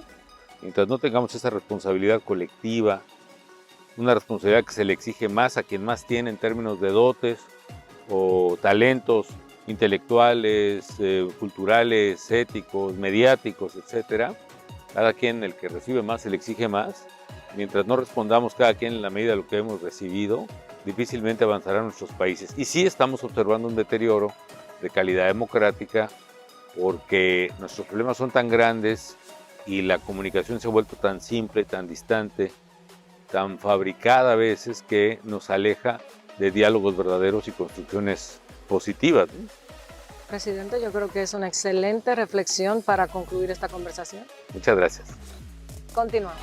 Speaker 6: mientras no tengamos esa responsabilidad colectiva, una responsabilidad que se le exige más a quien más tiene en términos de dotes o talentos intelectuales, culturales, éticos, mediáticos, etcétera. Cada quien, el que recibe más, se le exige más. Mientras no respondamos cada quien en la medida de lo que hemos recibido, difícilmente avanzarán nuestros países. Y sí estamos observando un deterioro de calidad democrática porque nuestros problemas son tan grandes y la comunicación se ha vuelto tan simple, tan distante, tan fabricada a veces que nos aleja de diálogos verdaderos y construcciones positivas, ¿no?
Speaker 1: Presidente, yo creo que es una excelente reflexión para concluir esta conversación.
Speaker 6: Muchas gracias.
Speaker 1: Continuamos.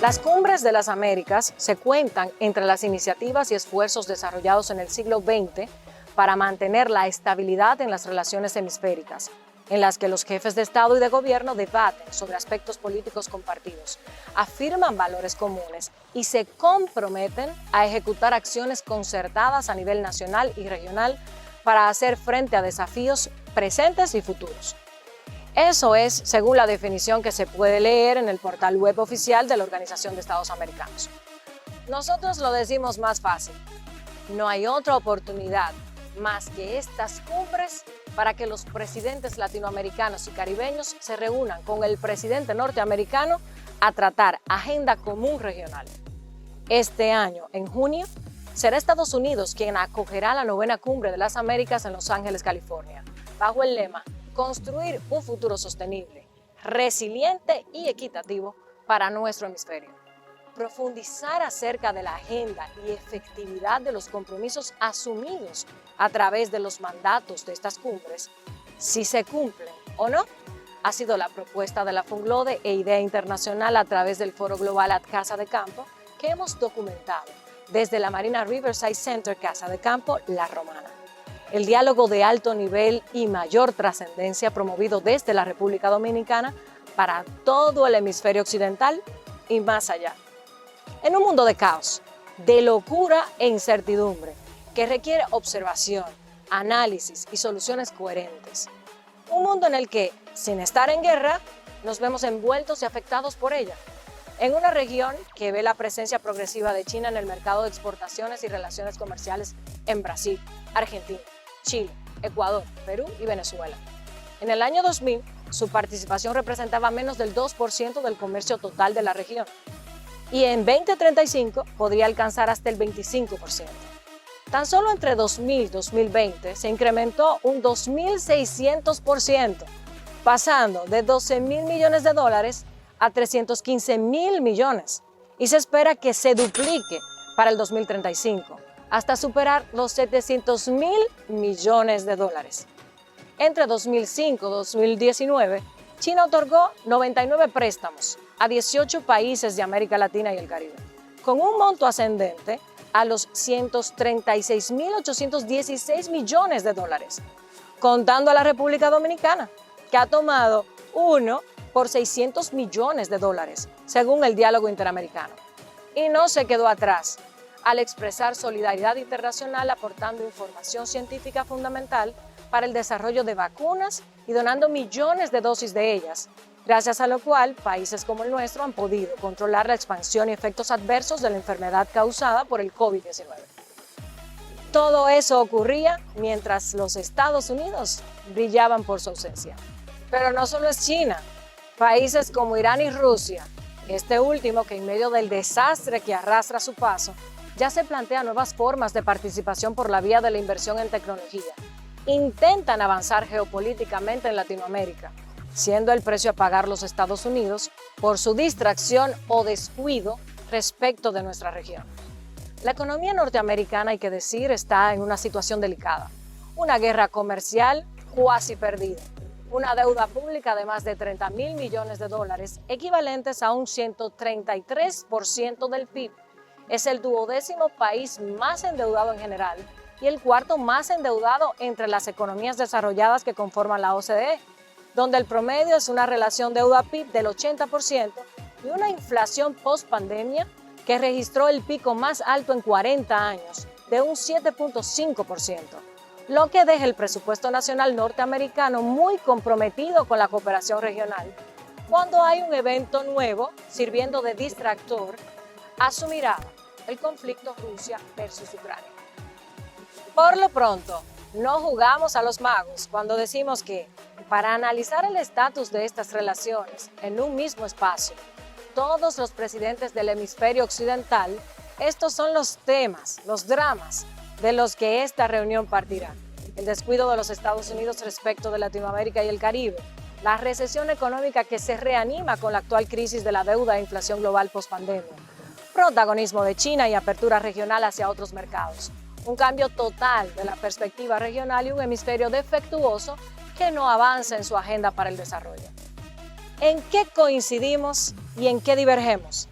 Speaker 1: Las cumbres de las Américas se cuentan entre las iniciativas y esfuerzos desarrollados en el siglo XX para mantener la estabilidad en las relaciones hemisféricas, en las que los jefes de Estado y de gobierno debaten sobre aspectos políticos compartidos, afirman valores comunes y se comprometen a ejecutar acciones concertadas a nivel nacional y regional para hacer frente a desafíos presentes y futuros. Eso es según la definición que se puede leer en el portal web oficial de la Organización de Estados Americanos. Nosotros lo decimos más fácil. No hay otra oportunidad más que estas cumbres para que los presidentes latinoamericanos y caribeños se reúnan con el presidente norteamericano a tratar agenda común regional. Este año, en junio, será Estados Unidos quien acogerá la 9ª Cumbre de las Américas en Los Ángeles, California, bajo el lema Construir un futuro sostenible, resiliente y equitativo para nuestro hemisferio. Profundizar acerca de la agenda y efectividad de los compromisos asumidos a través de los mandatos de estas cumbres, si se cumplen o no, ha sido la propuesta de la FUNGLODE e IDEA Internacional a través del Foro Global Ad Casa de Campo que hemos documentado desde la Marina Riverside Center Casa de Campo, La Romana. El diálogo de alto nivel y mayor trascendencia promovido desde la República Dominicana para todo el hemisferio occidental y más allá. En un mundo de caos, de locura e incertidumbre, que requiere observación, análisis y soluciones coherentes. Un mundo en el que, sin estar en guerra, nos vemos envueltos y afectados por ella. En una región que ve la presencia progresiva de China en el mercado de exportaciones y relaciones comerciales en Brasil, Argentina, Chile, Ecuador, Perú y Venezuela. En el año 2000, su participación representaba menos del 2% del comercio total de la región y en 2035 podría alcanzar hasta el 25%. Tan solo entre 2000 y 2020 se incrementó un 2.600%, pasando de $12.000 millones a $315.000 millones y se espera que se duplique para el 2035. Hasta superar los $700.000 millones. Entre 2005 y 2019, China otorgó 99 préstamos a 18 países de América Latina y el Caribe, con un monto ascendente a los $136.816 millones, contando a la República Dominicana, que ha tomado uno por $600 millones, según el diálogo interamericano. Y no se quedó atrás al expresar solidaridad internacional aportando información científica fundamental para el desarrollo de vacunas y donando millones de dosis de ellas, gracias a lo cual países como el nuestro han podido controlar la expansión y efectos adversos de la enfermedad causada por el COVID-19. Todo eso ocurría mientras los Estados Unidos brillaban por su ausencia. Pero no solo es China, países como Irán y Rusia, este último que en medio del desastre que arrastra su paso, ya se plantea nuevas formas de participación por la vía de la inversión en tecnología. Intentan avanzar geopolíticamente en Latinoamérica, siendo el precio a pagar los Estados Unidos por su distracción o descuido respecto de nuestra región. La economía norteamericana, hay que decir, está en una situación delicada. Una guerra comercial cuasi perdida. Una deuda pública de más de $30.000 millones, equivalentes a un 133% del PIB. Es el 12º país más endeudado en general y el 4º más endeudado entre las economías desarrolladas que conforman la OCDE, donde el promedio es una relación deuda-PIB del 80% y una inflación post-pandemia que registró el pico más alto en 40 años, de un 7.5%, lo que deja el presupuesto nacional norteamericano muy comprometido con la cooperación regional. Cuando hay un evento nuevo sirviendo de distractor a su mirada, el conflicto Rusia versus Ucrania. Por lo pronto, no jugamos a los magos cuando decimos que Para analizar el estatus de estas relaciones en un mismo espacio, todos los presidentes del hemisferio occidental, estos son los temas, los dramas de los que esta reunión partirá. El descuido de los Estados Unidos respecto de Latinoamérica y el Caribe, la recesión económica que se reanima con la actual crisis de la deuda e inflación global post-pandemia, protagonismo de China y apertura regional hacia otros mercados, un cambio total de la perspectiva regional y un hemisferio defectuoso que no avanza en su agenda para el desarrollo. ¿En qué coincidimos y en qué divergemos?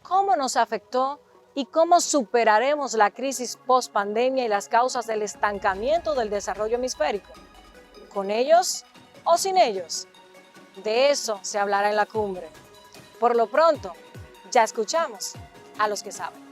Speaker 1: ¿Cómo nos afectó y cómo superaremos la crisis post-pandemia y las causas del estancamiento del desarrollo hemisférico? ¿Con ellos o sin ellos? De eso se hablará en la cumbre. Por lo pronto, ya escuchamos a los que saben.